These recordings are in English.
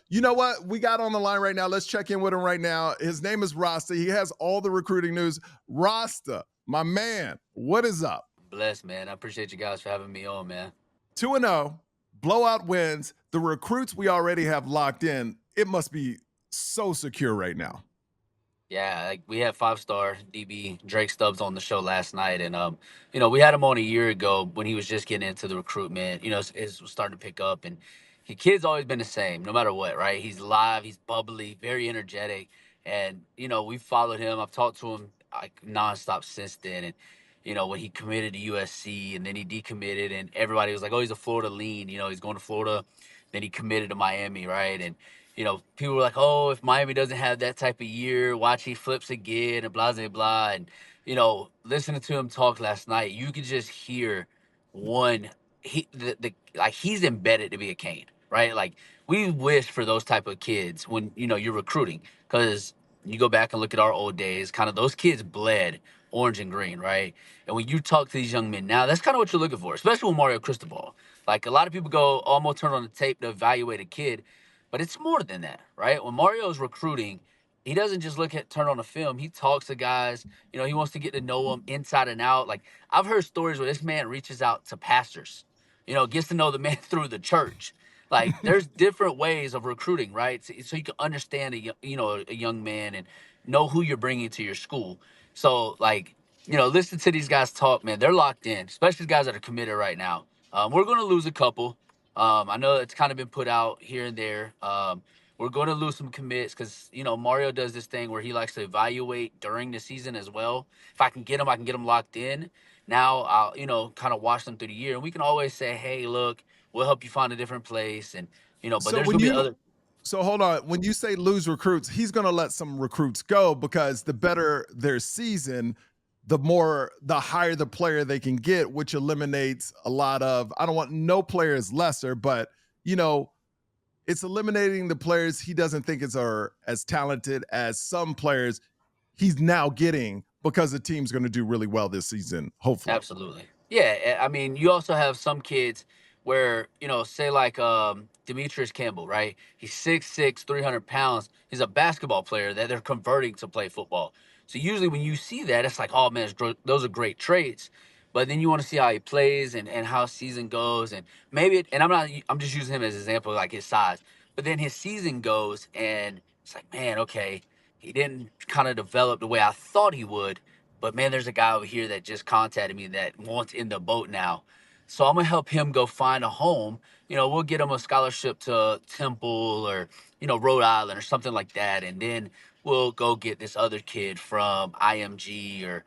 You know what? We got on the line right now. Let's check in with him right now. His name is Rasta. He has all the recruiting news. Rasta, my man, what is up? Bless, man. I appreciate you guys for having me on, man. 2-0, blowout wins. The recruits we already have locked in. It must be so secure right now. Yeah, like we had 5-star DB Drake Stubbs on the show last night, and we had him on a year ago when he was just getting into the recruitment. It was starting to pick up, and the kid's always been the same, no matter what, right? He's live, he's bubbly, very energetic, and we've followed him. I've talked to him like nonstop since then, and when he committed to USC and then he decommitted, and everybody was like, "Oh, he's a Florida lean," he's going to Florida. Then he committed to Miami, right? And people were like, "Oh, if Miami doesn't have that type of year, watch he flips again," and blah blah blah. And listening to him talk last night, you could just hear one. The like he's embedded to be a Cane, right? Like we wish for those type of kids when you're recruiting, because you go back and look at our old days, kind of those kids bled orange and green, right? And when you talk to these young men now, that's kind of what you're looking for, especially with Mario Cristobal. Like a lot of people go almost turn on the tape to evaluate a kid, but it's more than that, right? When Mario's recruiting, he doesn't just turn on a film. He talks to guys. He wants to get to know them inside and out. Like I've heard stories where this man reaches out to pastors, gets to know the man through the church. Like there's different ways of recruiting, right? So you can understand a young man and know who you're bringing to your school. So like listen to these guys talk, man. They're locked in, especially the guys that are committed right now. We're going to lose a couple. I know it's kind of been put out here and there. We're going to lose some commits because Mario does this thing where he likes to evaluate during the season as well. If I can get them locked in. Now I'll kind of watch them through the year, and we can always say, "Hey, look, we'll help you find a different place." And but So there's when going to be you other. so hold on, when you say lose recruits, he's going to let some recruits go because the better their season, the higher the player they can get, which eliminates a lot of, I don't want no players lesser, but you know, it's eliminating the players he doesn't think are as talented as some players he's now getting because the team's going to do really well this season, hopefully. Absolutely. Yeah, I mean, you also have some kids where, say like Demetrius Campbell, right? He's 6'6", 300 pounds. He's a basketball player that they're converting to play football. So usually when you see that, it's like, oh man, those are great traits. But then you want to see how he plays and how season goes, and and I'm just using him as an example, like his size. But then his season goes, and it's like, man, okay, he didn't kind of develop the way I thought he would, but man, there's a guy over here that just contacted me that wants in the boat now. So I'm gonna help him go find a home. We'll get him a scholarship to Temple or, Rhode Island or something like that. And then we'll go get this other kid from IMG or,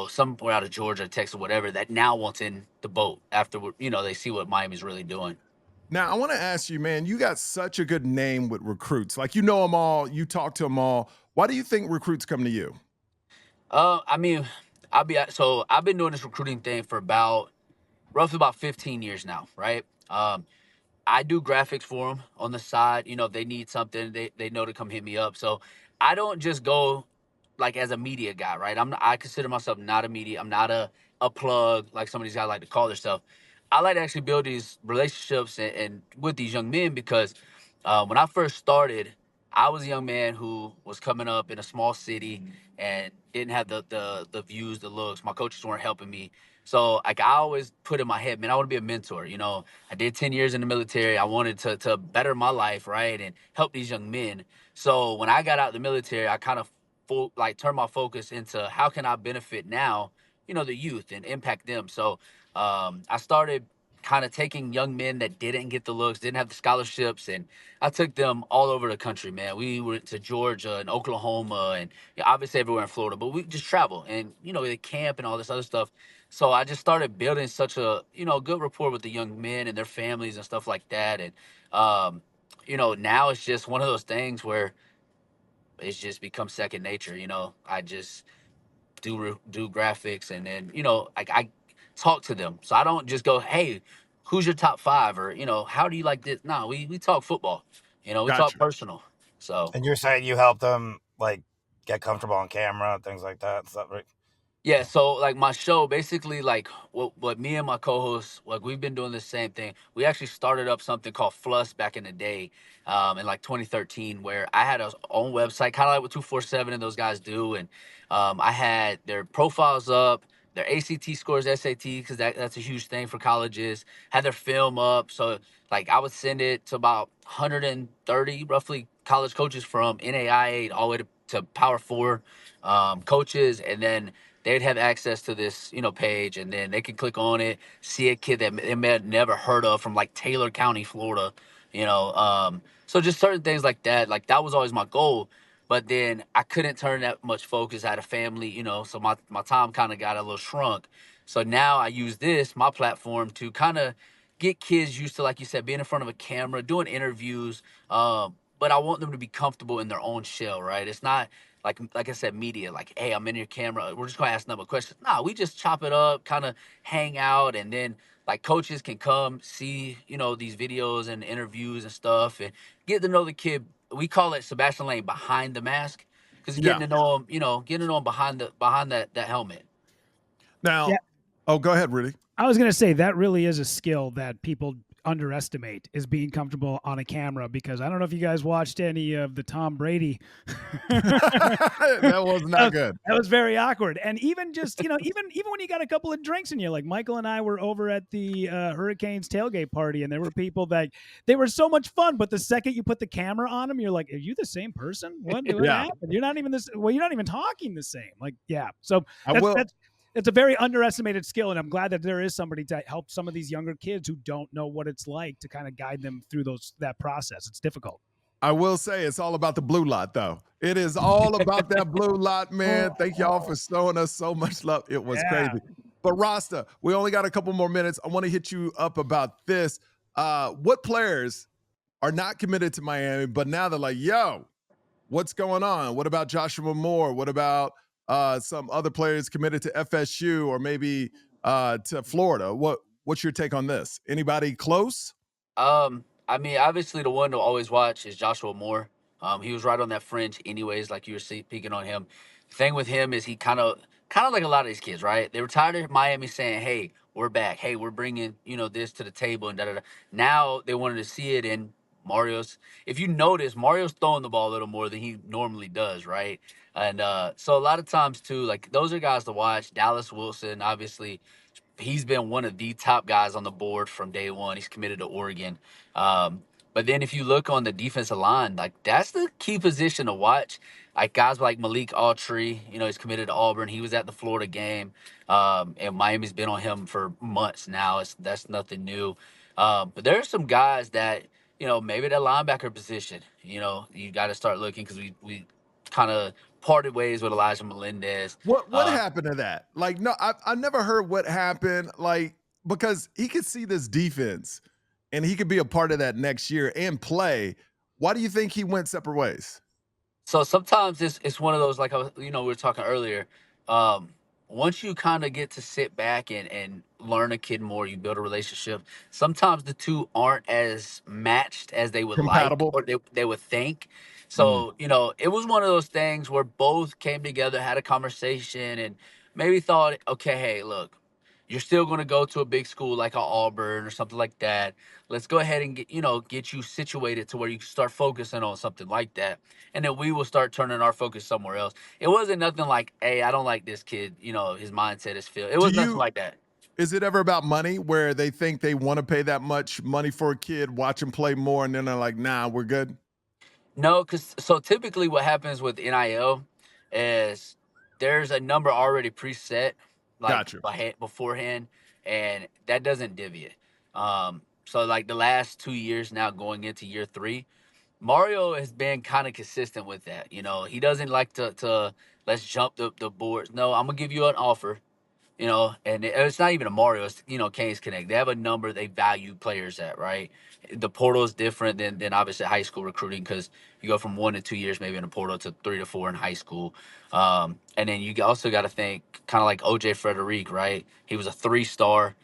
somewhere out of Georgia, Texas, whatever, that now wants in the boat after, they see what Miami's really doing. Now, I want to ask you, man, you got such a good name with recruits. Like, you know them all, you talk to them all. Why do you think recruits come to you? I mean, I've been doing this recruiting thing for roughly about 15 years now, right? I do graphics for them on the side. If they need something, they know to come hit me up. So I don't just go like as a media guy, right? I consider myself not a media. I'm not a plug like some of these guys like to call themselves. I like to actually build these relationships and with these young men because when I first started, I was a young man who was coming up in a small city and didn't have the views, the looks. My coaches weren't helping me. So like I always put in my head, man, I want to be a mentor. I did 10 years in the military. I wanted to better my life, right? And help these young men. So when I got out of the military, I kind of turned my focus into how can I benefit now, the youth and impact them. So I started kind of taking young men that didn't get the looks, didn't have the scholarships, and I took them all over the country, man. We went to Georgia and Oklahoma and yeah, obviously everywhere in Florida, but we just travel and they camp and all this other stuff. So I just started building such a good rapport with the young men and their families and stuff like that. And now it's just one of those things where it's just become second nature. I just do graphics, and then I talk to them, so I don't just go, hey, who's your top five, or how do you like this. No, we talk football, we talk Gotcha. personal. So And you're saying you help them like get comfortable on camera, things like that. Is that right? Yeah, so like my show, basically, like what me and my co-hosts, like we've been doing the same thing. We actually started up something called Fluss back in the day, in like 2013, where I had our own website, kind of like what 247 and those guys do, and I had their profiles up, their ACT scores, SAT, because that's a huge thing for colleges. Had their film up, so like I would send it to about 130 roughly college coaches from NAIA all the way to Power Four coaches, and then they'd have access to this, page, and then they could click on it, see a kid that they may have never heard of from like Taylor County, Florida, so just certain things like that. Like that was always my goal. But then I couldn't turn that much focus. I had a family, so my time kind of got a little shrunk. So now I use this, my platform, to kind of get kids used to, like you said, being in front of a camera, doing interviews. But I want them to be comfortable in their own shell, right? It's not like I said, media, like, hey, I'm in your camera. We're just gonna ask number questions. Nah, we just chop it up, kind of hang out, and then like coaches can come see, these videos and interviews and stuff, and get to know the kid. We call it Sebastian Lane behind the mask, because getting Yeah. to know him, getting to know him behind that helmet. Now, Yeah, oh, go ahead, Rudy. I was going to say that really is a skill that people underestimate, is being comfortable on a camera, because I don't know if you guys watched any of the Tom Brady. That was not good. That was very awkward. And even just, even when you got a couple of drinks in you, like Michael and I were over at the Hurricanes tailgate party, and there were people that they were so much fun, but the second you put the camera on them, you're like, are you the same person? What Yeah. happened? You're not even this. Well, you're not even talking the same. Like, yeah. So I that's will. that's it's a very underestimated skill, and I'm glad that there is somebody to help some of these younger kids who don't know what it's like, to kind of guide them through that process. It's difficult. I will say it's all about the blue lot, though. It is all about that blue lot, man. Thank y'all for showing us so much love. It was Yeah. crazy. But Rasta, we only got a couple more minutes. I want to hit you up about this. What players are not committed to Miami, but now they're like, yo, what's going on? What about Joshua Moore? What about some other players committed to FSU or maybe to Florida? What's your take on this? Anybody close? I mean, obviously the one to always watch is Joshua Moore. He was right on that fringe, anyways. Like you were speaking on him. The thing with him is he kind of like a lot of these kids, right? They were tired of Miami saying, "Hey, we're back. Hey, we're bringing this to the table," and da da da. Now they wanted to see it in Mario's. If you notice, Mario's throwing the ball a little more than he normally does, right? And so a lot of times too, like those are guys to watch. Dallas Wilson, obviously, he's been one of the top guys on the board from day one. He's committed to Oregon. But then if you look on the defensive line, like that's the key position to watch. Like guys like Malik Autry, he's committed to Auburn. He was at the Florida game, and Miami's been on him for months now. That's nothing new. But there are some guys that maybe that linebacker position. You got to start looking, because we kind of parted ways with Elijah Melendez. What happened to that? Like, no, I never heard what happened. Like, because he could see this defense and he could be a part of that next year and play. Why do you think he went separate ways? So sometimes it's one of those, like we were talking earlier. Um, Once you kind of get to sit back and learn a kid more, you build a relationship. Sometimes the two aren't as matched as they would like, Compatible? or they would think. Mm. So it was one of those things where both came together, had a conversation, and maybe thought, okay, hey, look, you're still going to go to a big school like a Auburn or something like that. Let's go ahead and get you situated to where you can start focusing on something like that, and then we will start turning our focus somewhere else. It wasn't nothing like, hey, I don't like this kid, his mindset is filled. It Do was nothing you like that. Is it ever about money where they think they want to pay that much money for a kid, watch him play more, and then they're like, nah, we're good? No, because so typically what happens with NIL is there's a number already preset, like Gotcha. beforehand, and that doesn't divvy it. So like the last 2 years now, going into year three, Mario has been kind of consistent with that. He doesn't like to let's jump the boards. No, I'm gonna give you an offer. And it's not even a Mario. It's Canes Connect. They have a number they value players at, right? The portal is different than obviously high school recruiting, because you go from 1 to 2 years maybe in the portal to 3 to 4 in high school. And then you also got to think kind of like OJ Frederic, right? He was a 3-star,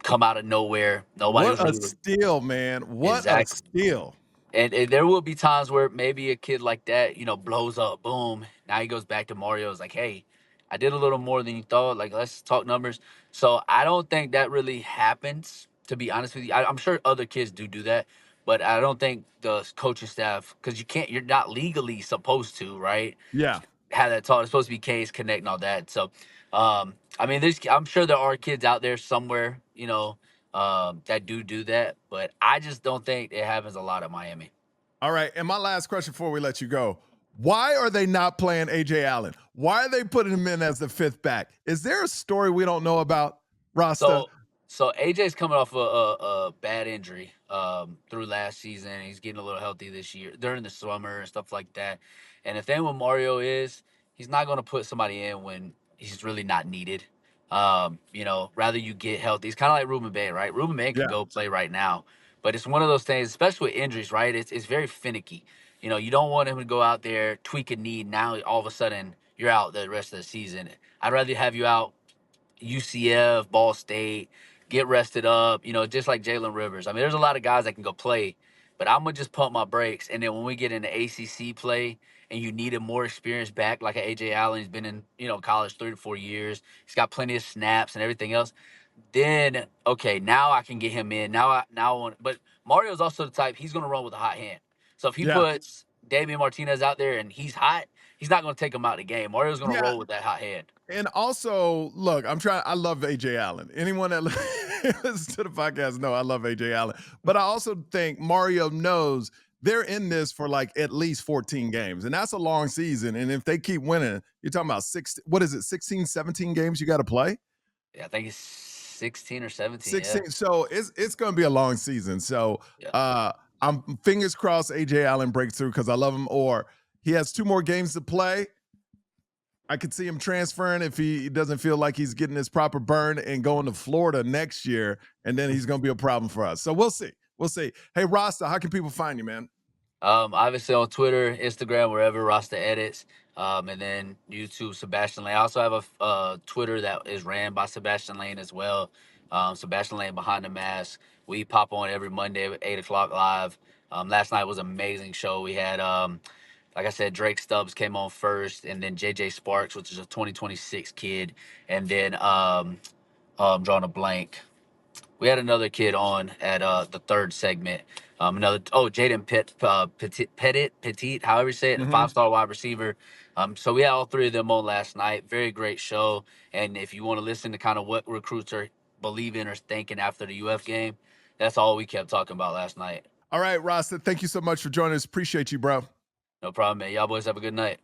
come out of nowhere. Nobody What was a really steal, man. What a exactly. steal. And there will be times where maybe a kid like that, blows up, boom. Now he goes back to Mario. Is like, hey, I did a little more than you thought. Like, let's talk numbers. So I don't think that really happens, to be honest with you. I'm sure other kids do that, but I don't think the coaching staff, because you're not legally supposed to, right? Yeah. Have that talk. It's supposed to be K's Connect and all that. So, I mean, I'm sure there are kids out there somewhere, that do that, but I just don't think it happens a lot at Miami. All right. And my last question before we let you go. Why are they not playing AJ Allen? Why are they putting him in as the fifth back? Is there a story we don't know about, Rasta? So AJ's coming off a bad injury through last season. He's getting a little healthy this year during the summer and stuff like that. And the thing with Mario is he's not going to put somebody in when he's really not needed. Rather you get healthy. It's kind of like Ruben Bay, right? Ruben Bay can Yeah. go play right now, but it's one of those things, especially with injuries, right? It's very finicky. You don't want him to go out there, tweak a knee. Now all of a sudden you're out the rest of the season. I'd rather have you out UCF, Ball State, get rested up, just like Jalen Rivers. I mean, there's a lot of guys that can go play, but I'm going to just pump my brakes. And then when we get into ACC play and you need a more experienced back like an AJ Allen, he's been in, college 3 to 4 years. He's got plenty of snaps and everything else. Then, okay, now I can get him in. Now I want, but Mario's also the type, he's going to run with a hot hand. So if he Yeah. puts Damian Martinez out there and he's hot, he's not going to take him out of the game. Mario's going to Yeah. roll with that hot hand. And also, look, I love AJ Allen. Anyone that listens to the podcast know I love AJ Allen. But I also think Mario knows they're in this for like at least 14 games. And that's a long season. And if they keep winning, you're talking about 16, 17 games you got to play? Yeah, I think it's 16 or 17. 16. Yeah. So it's going to be a long season. So I'm fingers crossed AJ Allen breaks through because I love him. Or he has 2 more games to play. I could see him transferring if he doesn't feel like he's getting his proper burn and going to Florida next year, and then he's going to be a problem for us. So we'll see. We'll see. Hey, Rasta, how can people find you, man? Obviously on Twitter, Instagram, wherever Rasta edits, and then YouTube, Sebastian Lane. I also have a Twitter that is ran by Sebastian Lane as well. Sebastian Lane Behind the Mask. We pop on every Monday at 8 o'clock live. Last night was an amazing show. We had like I said, Drake Stubbs came on first, and then JJ Sparks, which is a 2026 kid, and then drawing a blank. We had another kid on at the third segment. Jaden Petit, however you say it, a 5-star wide receiver. So we had all 3 of them on last night. Very great show. And if you want to listen to kind of what recruits are believing or thinking after the UF game, that's all we kept talking about last night. All right, Rasta, thank you so much for joining us. Appreciate you, bro. No problem, man. Y'all boys have a good night.